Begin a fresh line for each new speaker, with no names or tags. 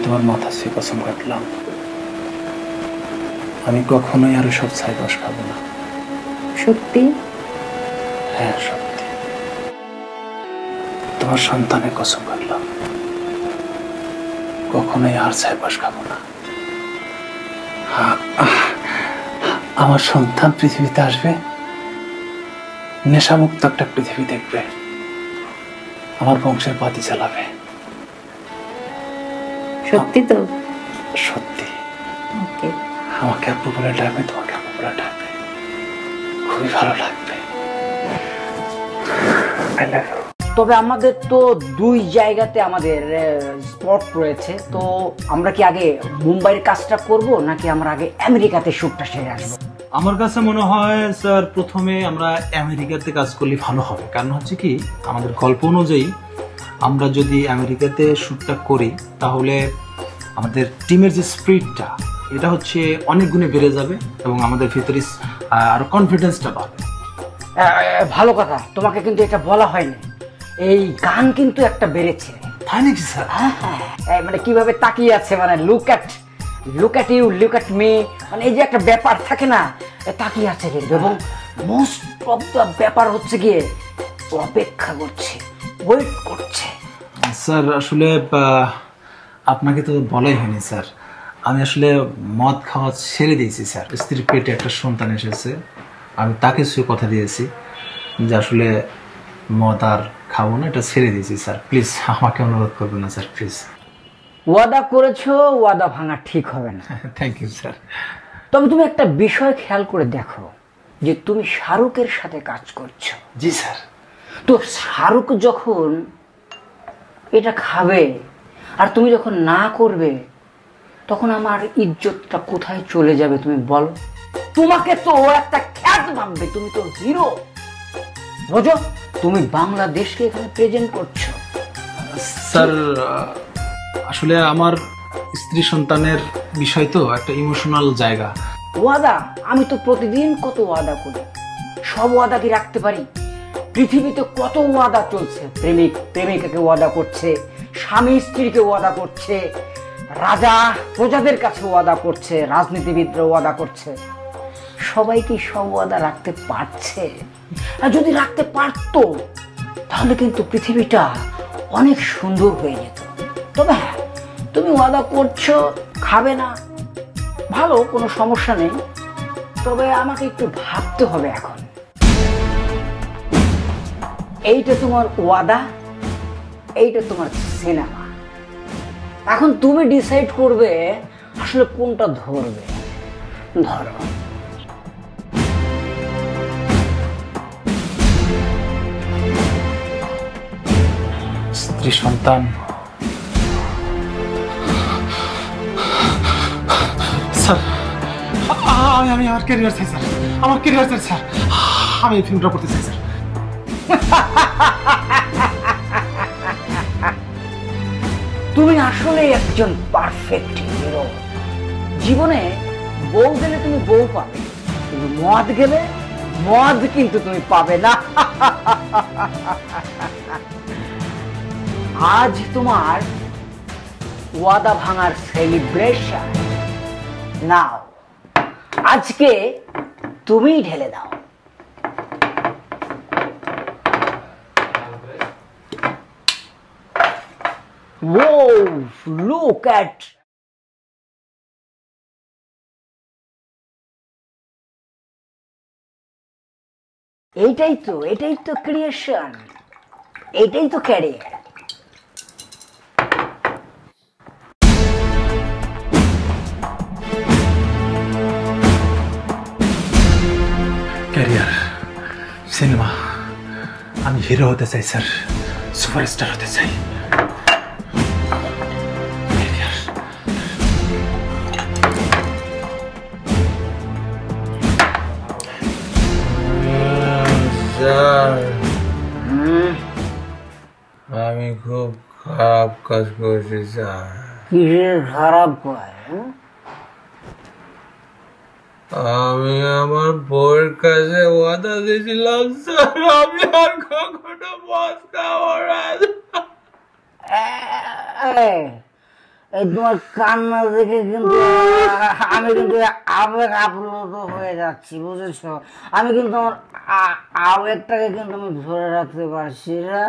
তোমার মাথা ছুঁয়ে কসম কাটলাম, আমি কখনোই আরো সব ছাইপাশ খাবো না।
সত্যি?
হ্যাঁ সত্যি। তোমার সন্তানের কসম কাটলাম, কখনোই আর ছাইপাশ খাবো না। আমার সন্তান পৃথিবীতে আসবে, নেশামুক্ত একটা পৃথিবী দেখবে, আমার বংশের বাতি চালাবে।
সত্যি তো?
সত্যি।
ওকে।
আমাকে আপু বলে ডাকবে, তোমাকে আপু বলে ডাকবে, খুবই ভালো লাগবে। I love you.
তবে আমাদের তো দুই জায়গাতে আমাদের স্পট রয়েছে, তো আমরা কি আগে মুম্বাইয়ের কাজটা করব নাকি আমরা আগে আমেরিকাতে শুটটা সেরে আসবো?
আমার কাছে মনে হয় স্যার প্রথমে আমরা আমেরিকাতে কাজ করলে ভালো হবে। কারণ হচ্ছে কি, আমাদের গল্প অনুযায়ী আমরা যদি আমেরিকাতে শ্যুটটা করি তাহলে আমাদের টিমের যে স্পিরিটটা এটা হচ্ছে অনেক গুণে বেড়ে যাবে এবং আমাদের ভিতরে আরো কনফিডেন্সটা বাড়বে।
ভালো কথা, তোমাকে কিন্তু এটা বলা হয়নি, এই গান কিন্তু একটা বেড়েছে।
তাই নাকি স্যার?
হ্যাঁ, মানে কিভাবে তাকিয়ে আছে, মানে look at you, look at me, মানে এই যে একটা ব্যাপার থাকে না, তাকিয়ে আছে কিন্তু। এবং মোস্ট অফ দ্য ব্যাপার হচ্ছে গিয়ে অপেক্ষা করছে, ওয়েট করছে।
স্যার আসলে আপনাকে তো বলাই হয়নি স্যার, আমি আসলে মদ খাওয়া ছেড়ে দিয়েছি স্যার। স্ত্রীর পেটে একটা সন্তান এসেছে, আমি তাকে সে কথা দিয়েছি যে আসলে মদ আর খাবো না, এটা ছেড়ে দিয়েছি স্যার। প্লিজ আমাকে অনুরোধ করবেন না স্যার, প্লিজ।
ওয়াদা করেছো, ওয়াদা ভাঙা ঠিক হবে না।
Thank you sir.
তবে তুমি একটা বিষয় খেয়াল করে দেখো যে তুমি শাহরুখের সাথে কাজ করছো।
জি স্যার।
তো শাহরুখ যখন এটা খাবে আর তুমি যখন না করবে, তখন আমার ইজ্জতটা কোথায় চলে যাবে তুমি বলো? তোমাকে তো ও একটা খ্যাত ভাববে, তুমি তো হিরো, বোঝো? তুমি বাংলাদেশকে এখানে প্রেজেন্ট করছো।
স্যার আসলে আমার স্ত্রী সন্তানের বিষয় তো একটা ইমোশনাল জায়গা।
ওয়াদা, আমি তো প্রতিদিন কত ওয়াদা করি, সব ওয়াদা কি রাখতে পারি? পৃথিবীতে কত ওয়াদা চলছে, প্রেমিক প্রেমিকাকে ওয়াদা করছে, স্বামী স্ত্রীকে ওয়াদা করছে, রাজা প্রজাদের কাছে ওয়াদা করছে, রাজনীতিবিদরা ওয়াদা করছে। সবাই কি সব ওয়াদা রাখতে পারছে? আর যদি রাখতে পারতো তাহলে কিন্তু পৃথিবীটা অনেক সুন্দর হয়ে যেত। তবে হ্যাঁ, তুমি ওয়াদা করছো খাবে না, ভালো, কোনো সমস্যা নেই। তবে আমাকে একটু ভাবতে হবে এখন। এইটা তোমার ওয়াদা, এইটা তোমার সিনেমা। এখন তুমি ডিসাইড করবে আসলে কোনটা ধরবে। ধরো।
স্ত্রী সন্তান, স্যার আমি আমার ক্যারিয়ার চাই স্যার, আমার ক্যারিয়ার চাই স্যার, আমি এই ফিল্মটা করতে চাই স্যার।
তুমি আসলে একজন পারফেক্ট হিরো। জীবনে বউ গেলে তুমি বউ পাবে, কিন্তু মদ গেলে মদ কিন্তু তুমি পাবে না। আজ তোমার ওয়াদা ভাঙার সেলিব্রেশন, নাও আজকে তুমিই ঢেলে দাও। Whoa, look at এটাই তো ক্রিয়েশন, এটাই তো ক্যারিয়ার।
ক্যারিয়ার, সিনেমা, আমি হিরো হতে চাই স্যার, সুপারস্টার হতে চাই।
আমি খুব খারাপ কাজ করেছি স্যার।
কিসের খারাপ কাজ?
আমি আমার বউয়ের কাছে ওয়াদা দিয়েছিলাম স্যার, আমি আর কখনো মদ খাবো না।
এই তোমার কান্না দেখে কিন্তু আমি কিন্তু আবেগ আপ্লুত হয়ে যাচ্ছি, বুঝেছো? আমি কিন্তু আমার আবেগটাকে কিন্তু আমি ধরে রাখতে পারছি না।